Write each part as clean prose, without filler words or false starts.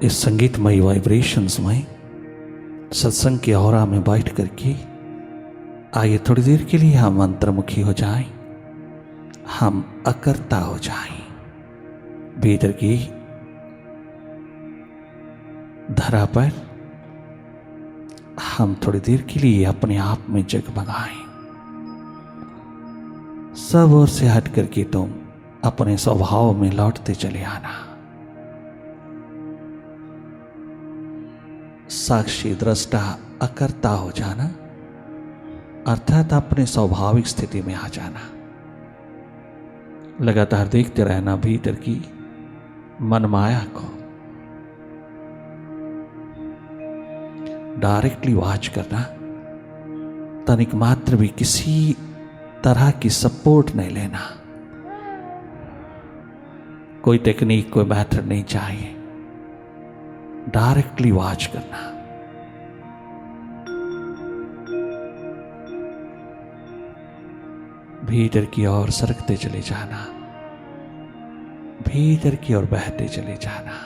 इस संगीतमय वाइब्रेशंस में सत्संग के औरा में बैठ करके आइए थोड़ी देर के लिए हम अंतर्मुखी हो जाएं, हम अकर्ता हो जाएं। भीतर की धरा पर हम थोड़ी देर के लिए अपने आप में जगमगाएं। सब ओर से हट करके तुम अपने स्वभाव में लौटते चले आना। साक्षी दृष्टा अकर्ता हो जाना अर्थात अपने स्वाभाविक स्थिति में आ जाना। लगातार देखते रहना भीतर की मनमाया को, डायरेक्टली वॉच करना, तनिक मात्र भी किसी तरह की सपोर्ट नहीं लेना। कोई टेक्निक कोई मैथड नहीं चाहिए, डायरेक्टली वॉच करना। भीतर की ओर सरकते चले जाना, भीतर की ओर बहते चले जाना,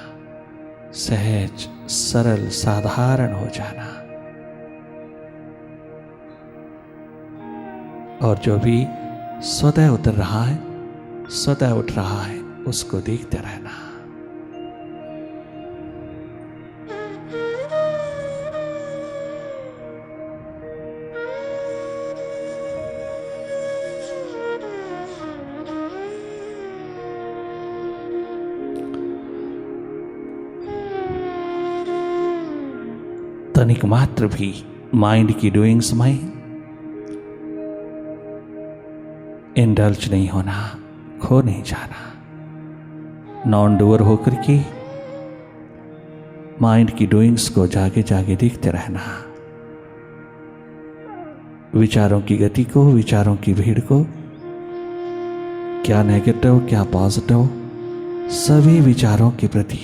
सहज सरल साधारण हो जाना। और जो भी स्वतः उतर रहा है, स्वतः उठ रहा है, उसको देखते रहना। तनिक मात्र भी माइंड की डूइंग्स में इंडल्ज नहीं होना, खो नहीं जाना। नॉन डूअर होकर के माइंड की डूइंग्स को जागे जागे देखते रहना। विचारों की गति को, विचारों की भीड़ को, क्या नेगेटिव क्या पॉजिटिव, सभी विचारों के प्रति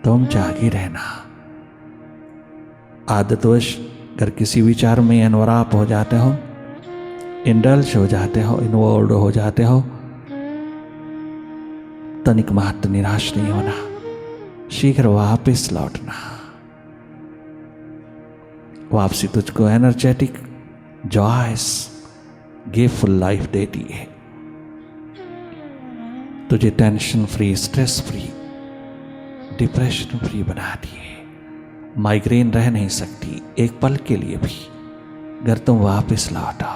तुम जागे रहना। आदतवश अगर किसी विचार में अनवराप हो जाते हो, इंडल्ज हो जाते हो, इन्वॉल्व हो जाते हो, तनिक मात्र निराश नहीं होना, शीघ्र वापस लौटना। वापसी तुझको एनर्जेटिक, जॉयस, गिवफुल लाइफ देती है। तुझे tension free, stress free, depression free बनाती है। माइग्रेन रह नहीं सकती एक पल के लिए भी अगर तुम वापस लौटो।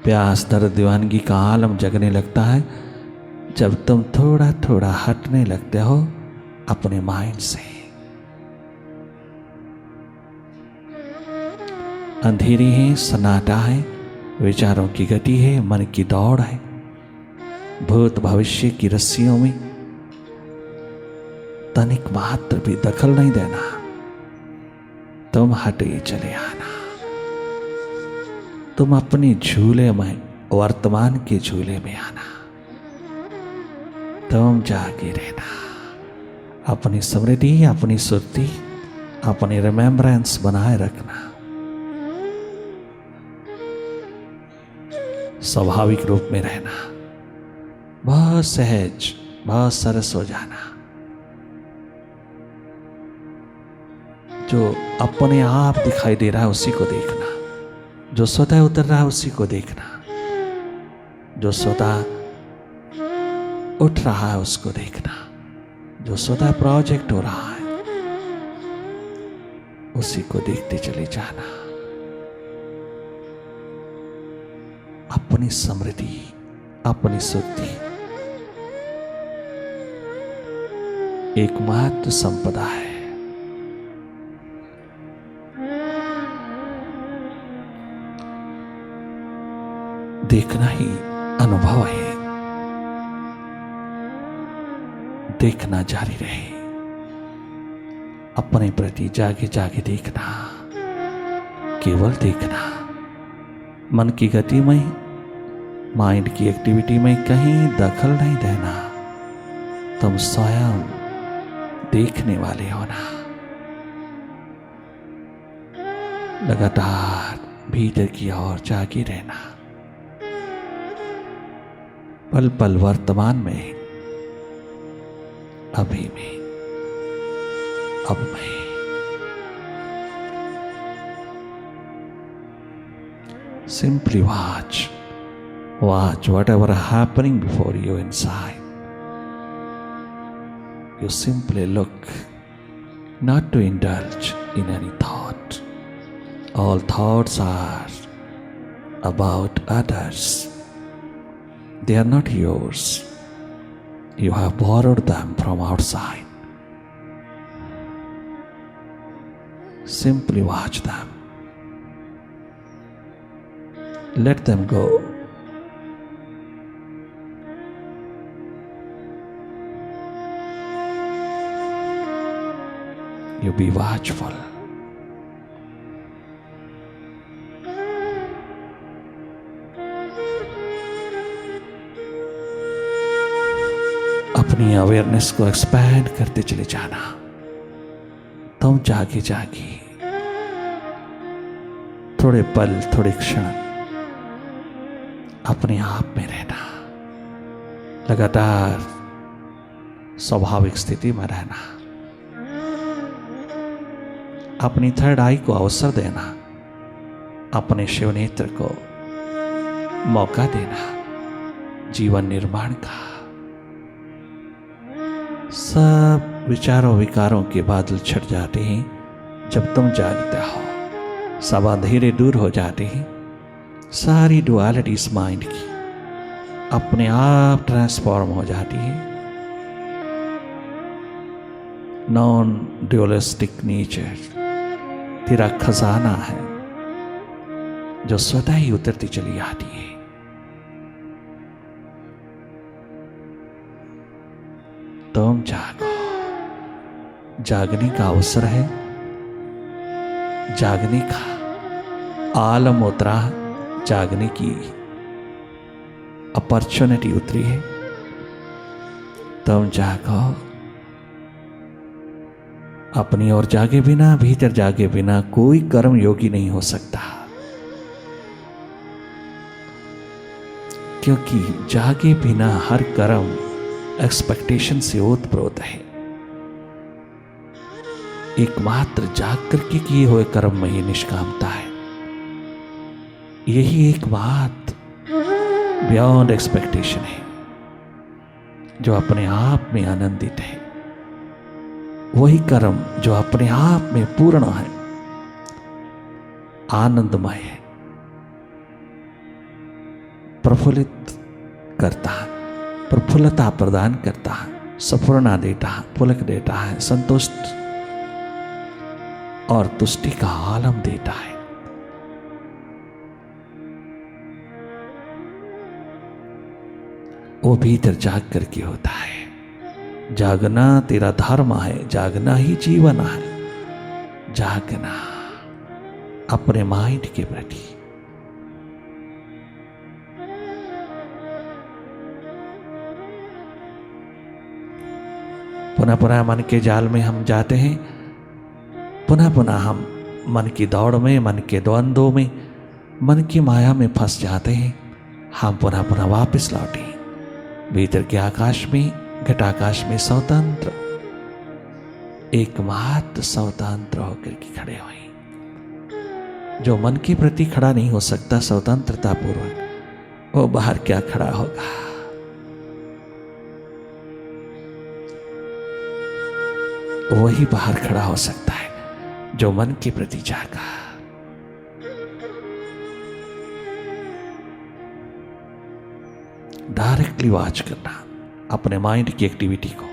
प्यास दर्द दीवानगी का आलम जगने लगता है जब तुम थोड़ा थोड़ा हटने लगते हो अपने माइंड से। अंधेरी है, सन्नाटा है, विचारों की गति है, मन की दौड़ है, भूत भविष्य की रस्सियों में तनिक मात्र भी दखल नहीं देना। तुम हटे चले आना। तुम अपने झूले में, वर्तमान के झूले में आना। तुम जागे रहना। अपनी स्मृति, अपनी सुरती, अपनी रिमेम्बरेंस बनाए रखना। स्वाभाविक रूप में रहना। बहुत सहज, बहुत सरस हो जाना। जो अपने आप दिखाई दे रहा है उसी को देखना, जो स्वतः उतर रहा है उसी को देखना, जो स्वतः उठ रहा है उसको देखना, जो स्वतः प्रोजेक्ट हो रहा है उसी को देखते चले जाना। अपनी समृद्धि, अपनी सुद्धि एकमात्र संपदा है। देखना ही अनुभव है। देखना जारी रहे। अपने प्रति जागे जागे देखना, केवल देखना। मन की गति में, माइंड की एक्टिविटी में कहीं दखल नहीं देना। तुम स्वयं देखने वाले हो ना। लगातार भीतर की ओर जागे रहना। पल पल वर्तमान में अभी में, अब में। Simply watch whatever happening before you inside. You simply look, not to indulge in any thought. All thoughts are about others. They are not yours. You have borrowed them from outside. Simply watch them. Let them go. You be watchful. अपनी awareness को expand करते चले जाना। तुम जागे जागे थोड़े पल, थोड़े क्षण अपने आप में रहना, लगातार स्वाभाविक स्थिति में रहना, अपनी थर्ड आई को अवसर देना, अपने शिव नेत्र को मौका देना जीवन निर्माण का। सब विचारों विकारों के बादल छट जाते हैं जब तुम जागते हो। सब अंधेरे दूर हो जाते हैं। सारी डुअलिटीज माइंड की अपने आप ट्रांसफॉर्म हो जाती है। नॉन ड्यूअलिस्टिक नेचर तेरा खजाना है जो स्वतः ही उतरती चली आती है। तुम जागो। जागने का अवसर है, जागने का आलम उतरा, जागने की अपॉर्चुनिटी उतरी है। तुम जागो। अपनी ओर जागे बिना, भीतर जागे बिना कोई कर्म योगी नहीं हो सकता, क्योंकि जागे बिना हर कर्म एक्सपेक्टेशन से ओतप्रोत है। एकमात्र जाग करके किए हुए कर्म में ही निष्कामता है। यही एक बात बियॉन्ड एक्सपेक्टेशन है जो अपने आप में आनंदित है। वही कर्म जो अपने आप में पूर्ण है, आनंदमय है, प्रफुल्लित करता है, प्रफुल्लता प्रदान करता है, सफलता देता है, पुलक देता है, संतुष्ट और तुष्टि का आलम देता है। वो भीतर जाग करके होता है। जागना तेरा धर्म है, जागना ही जीवन है। जागना अपने माइंड के प्रति। पुनः पुनः मन के जाल में हम जाते हैं, पुनः पुनः हम मन की दौड़ में, मन के द्वंद्वों में, मन की माया में फंस जाते हैं। हम पुनः पुनः वापस लौटे भीतर के आकाश में, घटाकाश में स्वतंत्र, एकमात्र स्वतंत्र होकर के खड़े हुए। जो मन के प्रति खड़ा नहीं हो सकता स्वतंत्रता पूर्वक, वो बाहर क्या खड़ा होगा। वही बाहर खड़ा हो सकता है जो मन के प्रति जागा। डायरेक्टली वॉच करना अपने माइंड की एक्टिविटी को।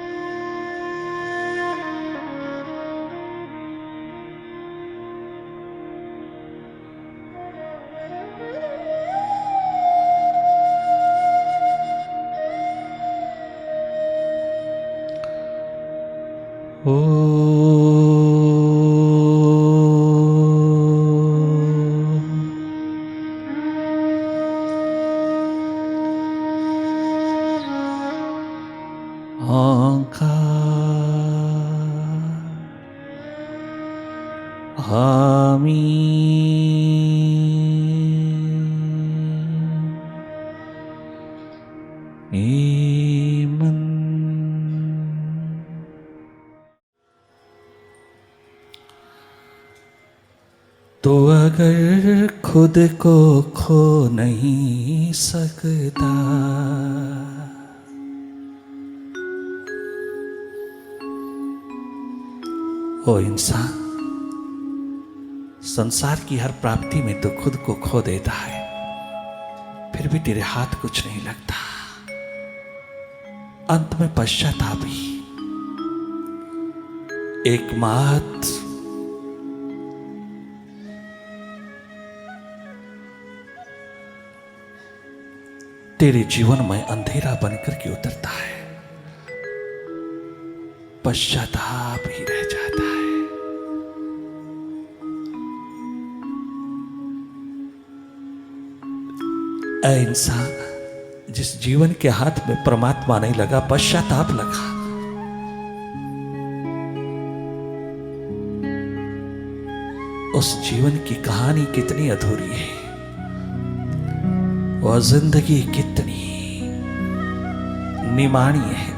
तो अगर खुद को खो नहीं सकता, ओ इंसान, संसार की हर प्राप्ति में तो खुद को खो देता है, फिर भी तेरे हाथ कुछ नहीं लगता। अंत में पश्चाताप ही एकमात्र तेरे जीवन में अंधेरा बनकर के उतरता है। पश्चाताप ही रह जाता है। ऐ इंसान, जिस जीवन के हाथ में परमात्मा नहीं लगा, पश्चाताप लगा, उस जीवन की कहानी कितनी अधूरी है, वह जिंदगी कितनी निमाणी है।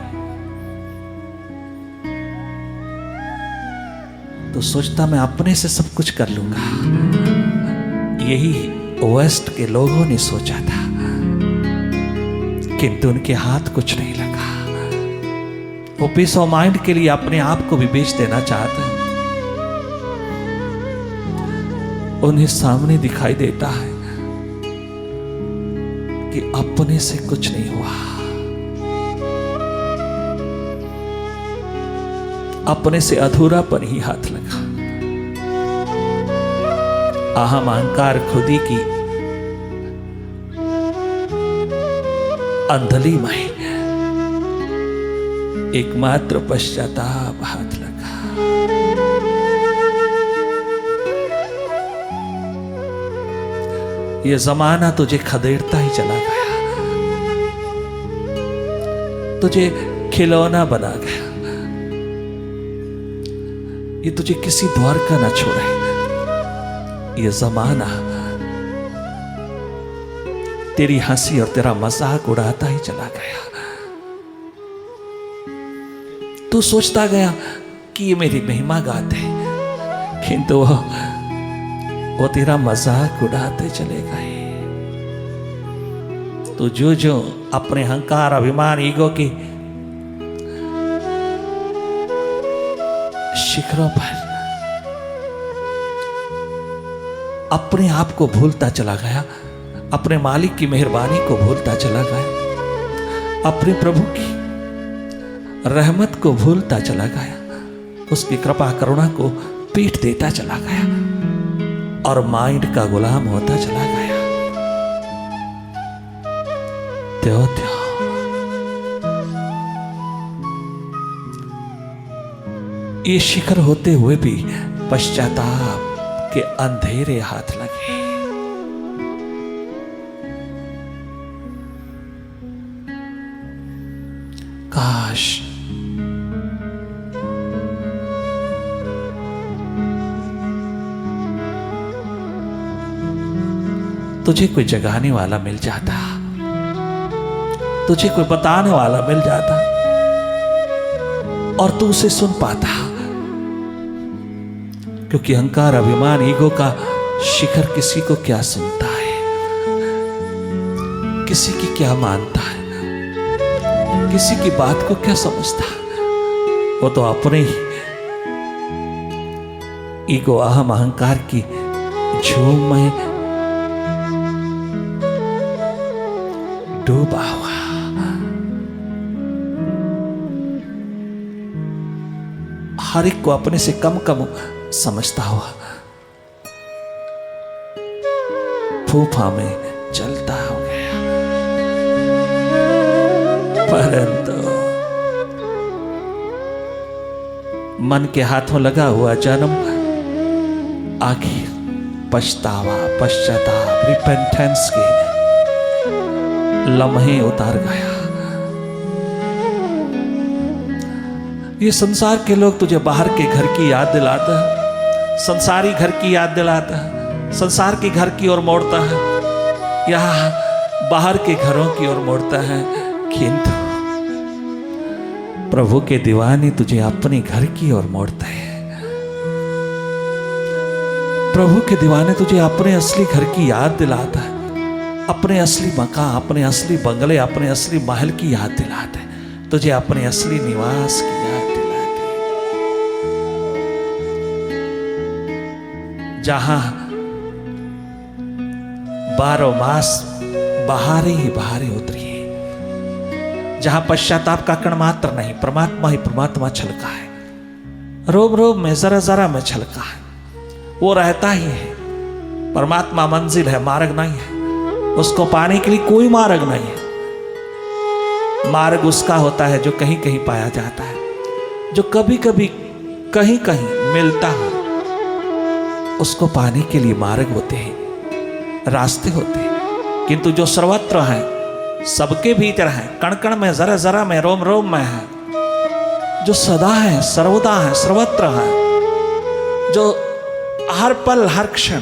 तो सोचता मैं अपने से सब कुछ कर लूंगा। यही वेस्ट के लोगों ने सोचा था, किंतु उनके हाथ कुछ नहीं लगा। वो पीस ऑफ माइंड के लिए अपने आप को भी बेच देना चाहते हैं। उन्हें सामने दिखाई देता है कि अपने से कुछ नहीं हुआ, अपने से अधूरापन ही हाथ लगा। अहम अहंकार खुदी की अंधली में एकमात्र पश्चाताप हाथ लगा। ये जमाना तुझे खदेड़ता ही चला गया, तुझे खिलौना बना गया। ये तुझे किसी द्वार का ना छोड़े। ये जमाना तेरी हंसी और तेरा मजाक उड़ाता ही चला गया। तू सोचता गया कि ये मेरी महिमा गाते, किंतु वो तेरा मजाक उड़ाते चले गए। तो जो अपने अहंकार, अभिमान, ईगो की शिखरों पर अपने आप को भूलता चला गया, अपने मालिक की मेहरबानी को भूलता चला गया, अपने प्रभु की रहमत को भूलता चला गया, उसकी कृपा करुणा को पीठ देता चला गया और माइंड का गुलाम होता चला गया। त्यों त्यों ये शिखर होते हुए भी पश्चाताप के अंधेरे हाथ लगे। काश तुझे कोई जगाने वाला मिल जाता, तुझे कोई बताने वाला मिल जाता और तू उसे सुन पाता। क्योंकि अहंकार, अभिमान, ईगो का शिखर किसी को क्या सुनता है, किसी की क्या मानता है, किसी की बात को क्या समझता है। वो तो अपने ही ईगो, अहम, अहंकार की झूम में डूबा हुआ। हर एक को अपने से कम कम समझता हुआ फूफा में चलता हो गया। परंतु मन के हाथों लगा हुआ जन्म आखिर पछतावा, पश्चाताप, रिपेंटेंस के लम्हे उतार गया। ये संसार के लोग तुझे बाहर के घर की याद दिलाता है, संसारी घर की याद दिलाता है, संसार के घर की ओर मोड़ता है, यहाँ बाहर के घरों की ओर मोड़ता है। किंतु प्रभु के दीवाने तुझे अपने घर की ओर मोड़ते हैं। प्रभु के दीवाने तुझे अपने असली घर की याद दिलाता है, अपने असली मकान, अपने असली बंगले, अपने असली महल की याद दिलाता है, तुझे अपने असली निवास की याद दिलाते हैं, जहां 12 मास बहारें ही बहारें उतरी है, जहां पश्चाताप का कण मात्र नहीं, परमात्मा ही परमात्मा छलका है, रोम रोम में जरा जरा में छलका है, वो रहता ही है। परमात्मा मंजिल है, मार्ग नहीं है, उसको पाने के लिए कोई मार्ग नहीं है। मार्ग उसका होता है जो कहीं कहीं पाया जाता है, जो कभी कभी कहीं कहीं मिलता है, उसको पाने के लिए मार्ग होते हैं, रास्ते होते हैं। किंतु जो सर्वत्र है, सबके भीतर है, कण कण में, जरा जरा में, रोम रोम में है, जो सदा है, सर्वदा है, सर्वत्र है, जो हर पल हर क्षण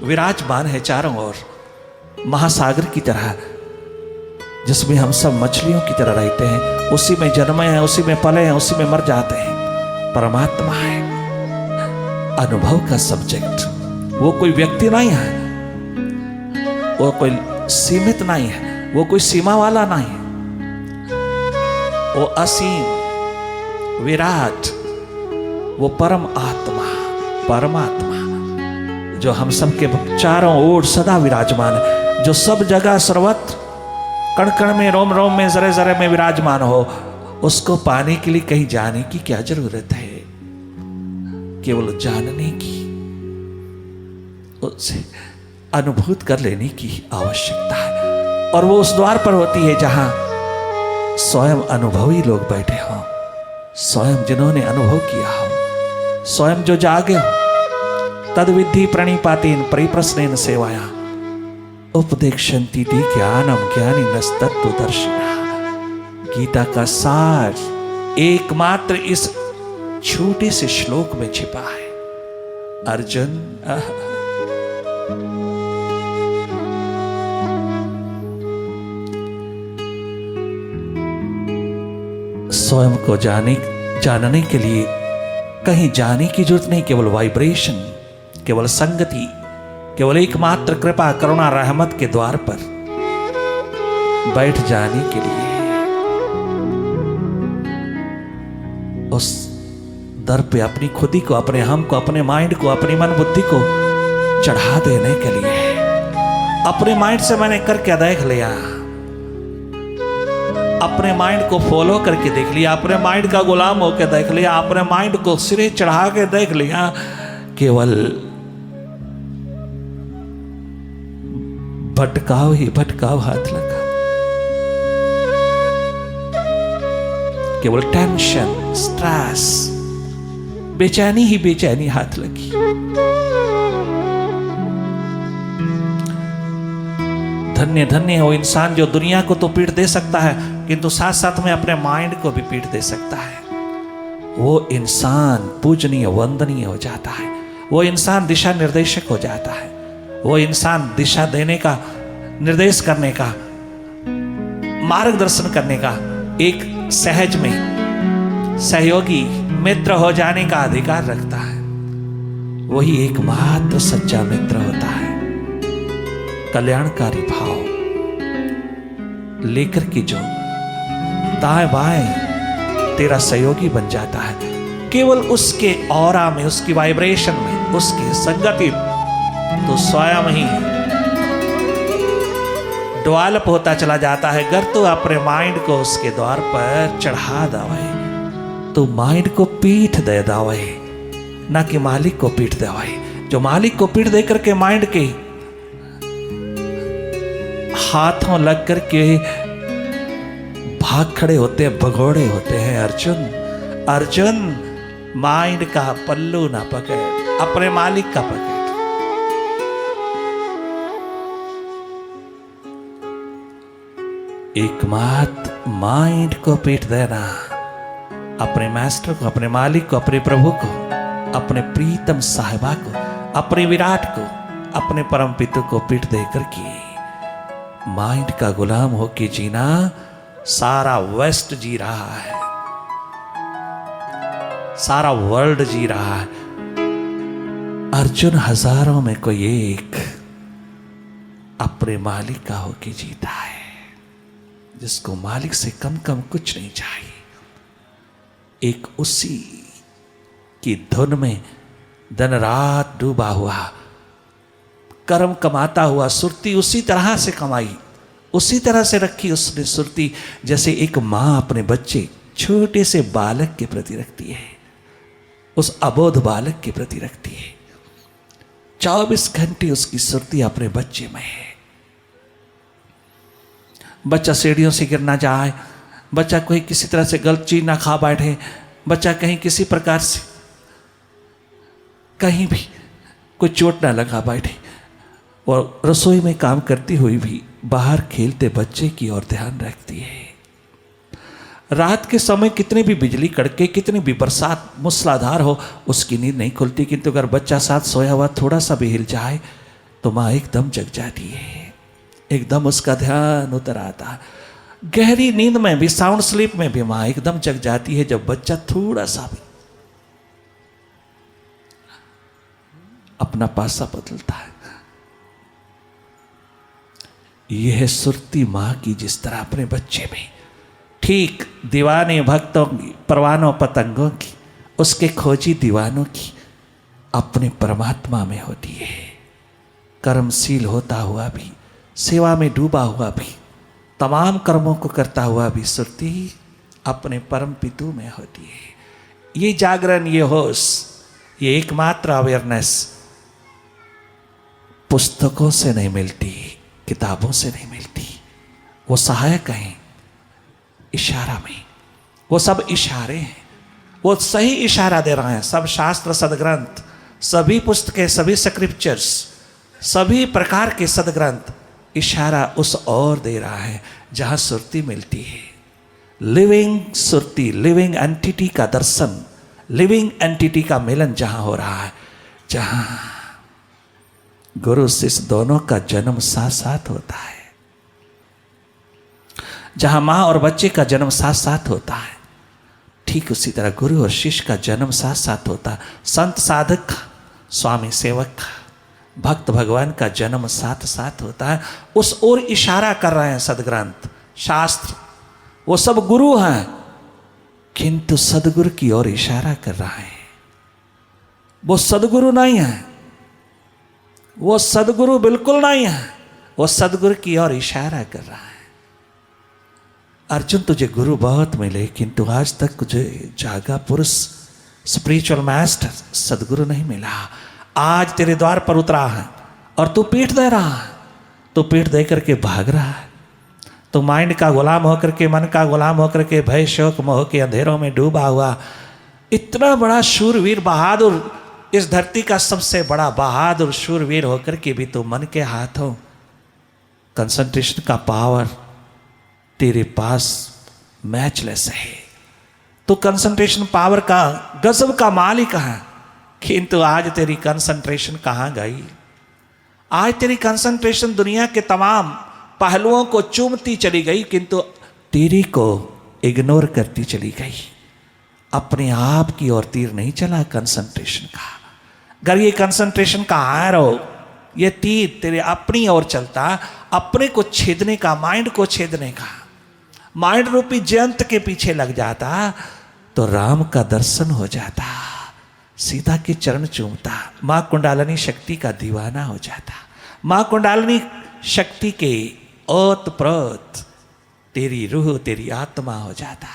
विराजमान है चारों ओर, महासागर की तरह, जिसमें हम सब मछलियों की तरह रहते हैं, उसी में जन्मे हैं, उसी में पले हैं, उसी में मर जाते हैं। परमात्मा है अनुभव का सब्जेक्ट। वो कोई व्यक्ति नहीं है, वो कोई सीमित नहीं है, वो कोई सीमा वाला नहीं है, वो असीम विराट, वो परम आत्मा, परमात्मा, जो हम सबके चारों ओर सदा विराजमान है, जो सब जगह सर्वत्र कण कण में, रोम रोम में, जरे जरे में विराजमान हो। उसको पाने के लिए कहीं जाने की क्या जरूरत है, केवल जानने की, उससे अनुभूत कर लेने की आवश्यकता है। और वो उस द्वार पर होती है जहां स्वयं अनुभवी लोग बैठे हों, स्वयं जिन्होंने अनुभव किया हो, स्वयं जो जागे हो। तद विद्धि प्रणिपातेन परिप्रश्नेन सेवाया उपदेक्षन्ति ते ज्ञानम ज्ञानिनस्तत्त्वदर्शिनः। गीता का सार एकमात्र इस छोटे से श्लोक में छिपा है। अर्जुन, स्वयं को जानने के लिए कहीं जाने की जरूरत नहीं, केवल वाइब्रेशन, केवल संगति, केवल एकमात्र कृपा करुणा रहमत के द्वार पर बैठ जाने के लिए, उस दर पे अपनी खुदी को, अपने हम को, अपने माइंड को, अपनी मन बुद्धि को चढ़ा देने के लिए। अपने माइंड से मैंने करके देख लिया, अपने माइंड को फॉलो करके देख लिया, अपने माइंड का गुलाम होकर देख लिया, अपने माइंड को सिरे चढ़ा के देख लिया। केवल भटकाव ही भटकाव हाथ लगा, केवल टेंशन, स्ट्रेस, बेचैनी ही बेचैनी हाथ लगी। धन्य धन्य है वो इंसान जो दुनिया को तो पीठ दे सकता है, किंतु साथ साथ में अपने माइंड को भी पीठ दे सकता है। वो इंसान पूजनीय, वंदनीय हो जाता है, वो इंसान दिशा निर्देशक हो जाता है, वो इंसान दिशा देने का, निर्देश करने का, मार्गदर्शन करने का, एक सहज में सहयोगी मित्र हो जाने का अधिकार रखता है। वही एकमात्र सच्चा मित्र होता है। कल्याणकारी भाव लेकर के जो दाएं बाएं तेरा सहयोगी बन जाता है, केवल उसके ऑरा में, उसकी वाइब्रेशन में, उसकी संगति तो स्वयं ही डेवलप होता चला जाता है। अगर तो अपने माइंड को उसके द्वार पर चढ़ा दावे तो माइंड को पीठ दे दावे, ना कि मालिक को पीठ देवाए। जो मालिक को पीठ दे करके माइंड के हाथों लग करके भाग खड़े होते हैं, भगोड़े होते हैं। अर्जुन, अर्जुन माइंड का पल्लू ना पकड़, अपने मालिक का पकड़। एकमात्र माइंड को पीठ देना, अपने मास्टर को, अपने मालिक को, अपने प्रभु को, अपने प्रीतम साहिबा को, अपने विराट को, अपने परम पिता को पीठ देकर के माइंड का गुलाम होके जीना। सारा वेस्ट जी रहा है, सारा वर्ल्ड जी रहा है, अर्जुन हजारों में कोई एक अपने मालिक का होके जीता है, जिसको मालिक से कम कम कुछ नहीं चाहिए। एक उसी की धुन में दिन रात डूबा हुआ, कर्म कमाता हुआ, सुरती उसी तरह से कमाई, उसी तरह से रखी उसने सुरती, जैसे एक माँ अपने बच्चे छोटे से बालक के प्रति रखती है, उस अबोध बालक के प्रति रखती है। 24 घंटे उसकी सुरती अपने बच्चे में है। बच्चा सीढ़ियों से गिर ना जाए, बच्चा कोई किसी तरह से गलत चीज ना खा बैठे, बच्चा कहीं किसी प्रकार से कहीं भी कोई चोट ना लगा बैठे। और रसोई में काम करती हुई भी बाहर खेलते बच्चे की ओर ध्यान रखती है। रात के समय कितनी भी बिजली कड़के, कितनी भी बरसात मूसलाधार हो, उसकी नींद नहीं खुलती, किंतु अगर बच्चा साथ सोया हुआ थोड़ा सा भी हिल जाए तो माँ एकदम जग जाती है, एकदम उसका ध्यान उतर आता। गहरी नींद में भी, साउंड स्लीप में भी माँ एकदम जग जाती है जब बच्चा थोड़ा सा भी अपना पासा बदलता है। यह है सुरती माँ की, जिस तरह अपने बच्चे में ठीक दीवाने भक्तों की, परवानों पतंगों की, उसके खोजी दीवानों की अपने परमात्मा में होती है। कर्मशील होता हुआ भी, सेवा में डूबा हुआ भी, तमाम कर्मों को करता हुआ भी सुरती अपने परम पितु में होती है। ये जागरण, ये होश, ये एकमात्र अवेयरनेस पुस्तकों से नहीं मिलती, किताबों से नहीं मिलती। वो सहायक हैं इशारा में, वो सब इशारे हैं, वो सही इशारा दे रहे हैं। सब शास्त्र, सदग्रंथ, सभी पुस्तकें, सभी स्क्रिप्चर्स, सभी प्रकार के सदग्रंथ इशारा उस ओर दे रहा है जहां सुरती मिलती है। लिविंग सुरती, लिविंग एंटिटी का दर्शन, लिविंग एंटिटी का मिलन जहां हो रहा है, जहां गुरु शिष्य दोनों का जन्म साथ साथ होता है, जहां मां और बच्चे का जन्म साथ साथ होता है, ठीक उसी तरह गुरु और शिष्य का जन्म साथ साथ होता है। संत साधक का, स्वामी सेवक का, भक्त भगवान का जन्म साथ साथ होता है। उस ओर इशारा कर रहे हैं सदग्रंथ, शास्त्र, वो सब गुरु हैं, किंतु सदगुरु की ओर इशारा कर रहा है। वो सदगुरु नहीं है, वो सदगुरु बिल्कुल नहीं है, वो सदगुरु की ओर इशारा कर रहा है। अर्जुन, तुझे गुरु बहुत मिले, किंतु आज तक तुझे जागा पुरुष, स्पिरिचुअल मास्टर, सदगुरु नहीं मिला। आज तेरे द्वार पर उतरा है और तू पीठ दे रहा है, तू पीठ दे करके भाग रहा है, तो माइंड का गुलाम होकर के, मन का गुलाम होकर के, भय शोक मोह के अंधेरों में डूबा हुआ इतना बड़ा शूरवीर बहादुर, इस धरती का सबसे बड़ा बहादुर शूरवीर होकर के भी तो मन के हाथों कंसंट्रेशन का पावर तेरे पास मैचलेस है। तो कंसंट्रेशन पावर का गजब का मालिक है, किंतु आज तेरी कंसंट्रेशन कहाँ गई? आज तेरी कंसंट्रेशन दुनिया के तमाम पहलुओं को चूमती चली गई, किंतु तेरी को इग्नोर करती चली गई। अपने आप की ओर तीर नहीं चला कंसंट्रेशन का। अगर ये कंसंट्रेशन का एरो, ये तीर तेरे अपनी ओर चलता, अपने को छेदने का, माइंड को छेदने का, माइंड रूपी जयंत के पीछे लग जाता, तो राम का दर्शन हो जाता, सीता के चरण चूमता, माँ कुंडालिनी शक्ति का दीवाना हो जाता, माँ कुंडालिनी शक्ति के ओत प्रोत तेरी रूह, तेरी आत्मा हो जाता।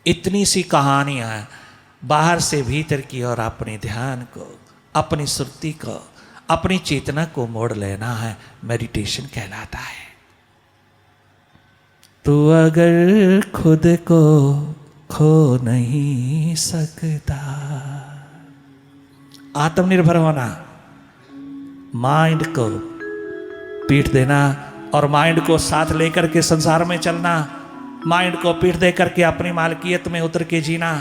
इतनी सी कहानियां बाहर से भीतर की ओर अपने ध्यान को, अपनी सुरती को, अपनी चेतना को मोड़ लेना है, मेडिटेशन कहलाता है। तू अगर खुद को खो नहीं सकता, आत्मनिर्भर होना, माइंड को पीठ देना और माइंड को साथ लेकर के संसार में चलना, माइंड को पीठ दे करके अपनी मालकियत में उतर के जीना,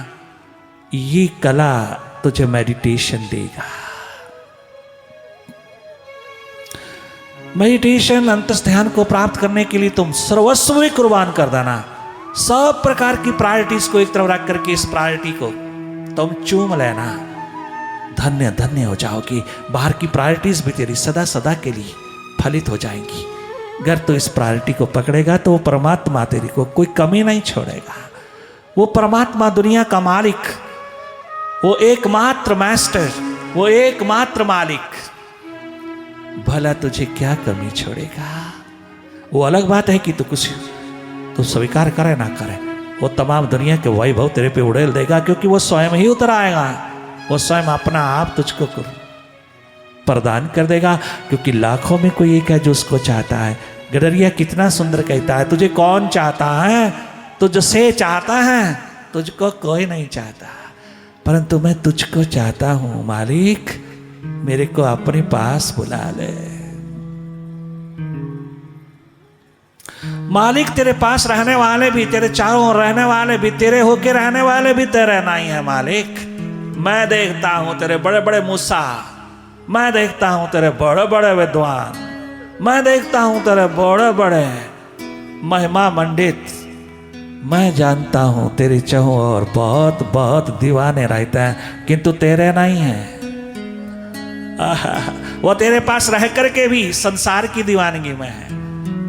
ये कला तुझे मेडिटेशन देगा। मेडिटेशन, अंतस ध्यान को प्राप्त करने के लिए तुम सर्वस्व ही कुर्बान कर देना। सब प्रकार की प्रायोरिटीज को एक तरफ रख करके इस प्रायोरिटी को तुम चूम लेना। धन्य धन्य हो जाओगी। बाहर की प्रायोरिटीज भी तेरी सदा सदा के लिए फलित हो जाएंगी। अगर तू इस प्रायोरिटी को पकड़ेगा तो वो परमात्मा तेरी को कोई कमी नहीं छोड़ेगा। वो परमात्मा, दुनिया का मालिक, वो एकमात्र मास्टर, वो एकमात्र मालिक भला तुझे क्या कमी छोड़ेगा। वो अलग बात है कि तू कुछ तू स्वीकार करे ना करे, वो तमाम दुनिया के वैभव तेरे पे उड़ेल देगा, क्योंकि वो स्वयं ही उतर आएगा। वो स्वयं अपना आप तुझको प्रदान कर देगा, क्योंकि लाखों में कोई एक है जो उसको चाहता है। गडरिया कितना सुंदर कहता है, तुझे कौन चाहता है, तुझसे चाहता है, तुझको कोई नहीं चाहता, परंतु मैं तुझको चाहता हूं मालिक, मेरे को अपने पास बुला ले। मालिक तेरे पास रहने वाले भी, तेरे चारों ओर रहने वाले भी, तेरे होके रहने वाले भी तेरे नहीं है मालिक। मैं देखता हूं तेरे बड़े बड़े मूसा, मैं देखता हूं तेरे बड़े बड़े विद्वान, मैं देखता हूं तेरे बड़े बड़े महिमा मंडित, मैं जानता हूं तेरी चाहों और बहुत बहुत दीवाने रहते हैं, किंतु तेरे नहीं है। वो तेरे पास रह करके भी संसार की दीवानगी में है।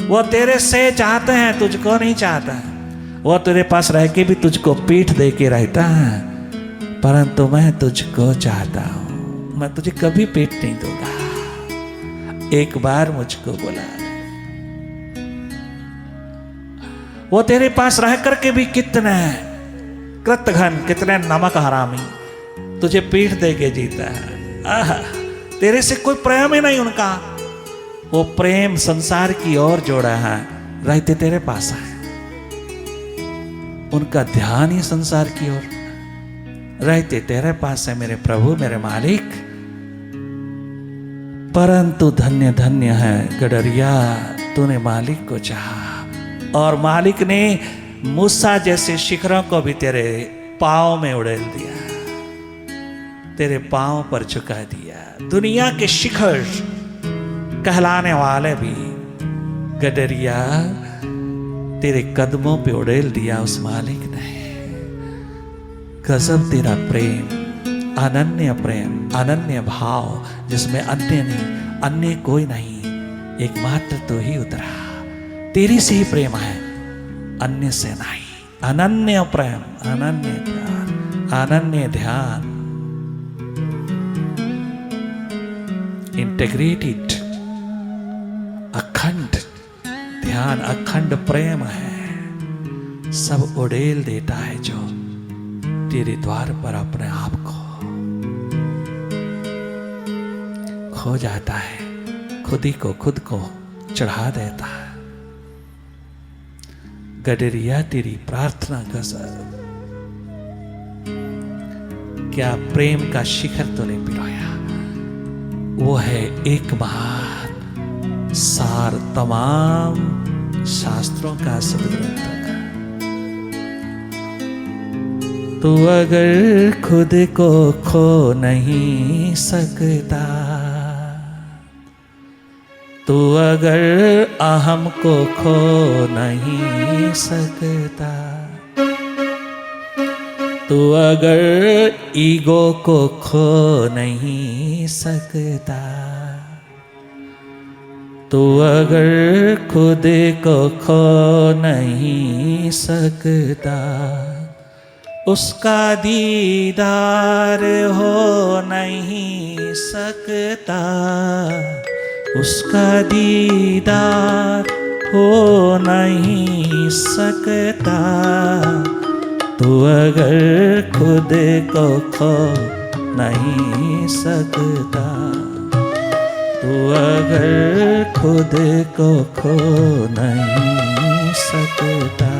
वो तेरे से चाहते हैं, तुझको नहीं चाहता। वो तेरे पास रह के भी तुझको पीठ दे के रहता है, परंतु मैं तुझको चाहता हूं, मैं तुझे कभी पीठ नहीं दूंगा। एक बार मुझको बुला ले। वो तेरे पास रह करके भी कितने कृतघ्न, कितने नमक हरामी तुझे पीठ दे के जीता है। तेरे से कोई प्रेम ही नहीं उनका। वो प्रेम संसार की ओर जोड़ा है, रहते तेरे पास है। उनका ध्यान ही संसार की ओर, रहते तेरे पास है मेरे प्रभु, मेरे मालिक। परंतु धन्य धन्य है गडरिया, तूने मालिक को चाहा, और मालिक ने मूसा जैसे शिखरों को भी तेरे पांव में उड़ेल दिया, तेरे पांव पर झुका दिया। दुनिया के शिखर कहलाने वाले भी गडरिया तेरे कदमों पे उड़ेल दिया उस मालिक ने। गजब तेरा प्रेम, अनन्य भाव, जिसमें अन्य नहीं, अन्य कोई नहीं, एकमात्र तो ही उतरा। तेरी से ही प्रेम है, अन्य से नहीं। अनन्य प्रेम, अनन्य प्यार, अनन्य ध्यान, इंटीग्रेटेड, अखंड ध्यान, अखंड प्रेम है। सब उड़ेल देता है जो तेरे द्वार पर अपने आप को खो जाता है, खुद ही को खुद को चढ़ा देता है। गडरिया तेरी प्रार्थना का क्या प्रेम का शिखर तूने पिरोया। वो है एक बात सार तमाम शास्त्रों का, सदग्रंथों का। तू अगर खुद को खो नहीं सकता, तू अगर अहम को खो नहीं सकता, तू अगर ईगो को खो नहीं सकता, तू अगर खुद को खो नहीं सकता, उसका दीदार हो नहीं सकता, उसका दीदार हो नहीं सकता। तू अगर खुद को खो नहीं सकता, तू अगर खुद को खो नहीं सकता।